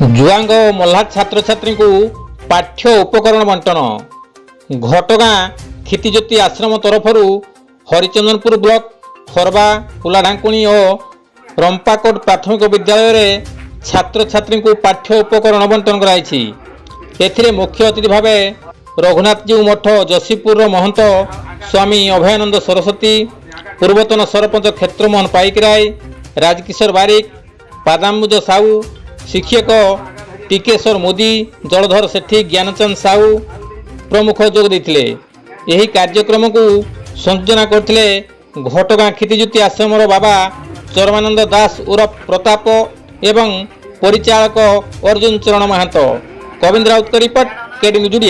जुआंग और मल्हार छात्र छात्री को पाठ्य उपकरण बंटन घटगाँ क्षितिज्योति आश्रम तरफ हरिचंदनपुर ब्लॉक खरबा पुलाढांकुणी और रंपाकोट प्राथमिक विद्यालय रे छात्र छात्री को पाठ्य उपकरण बंटन कर मुख्य अतिथि भाव रघुनाथजी मठ जशीपुर महंत स्वामी अभयानंद सरस्वती पूर्वतन सरपंच क्षेत्रमोहन पाइकराय राजकिशोर बारिक पादाम्बुज साहू शिक्षक टीकेश्वर मोदी जलधर सेठी ज्ञानचंद साहू प्रमुख जोग देते। यही कार्यक्रम को संयोजना करते घटगाँ क्षितिज्योति आश्रम बाबा चरमानंद दास उर्फ प्रताप एवं परिचालक अर्जुन चरण महंत। कविंद्र राउत का रिपोर्ट केडी न्यूज।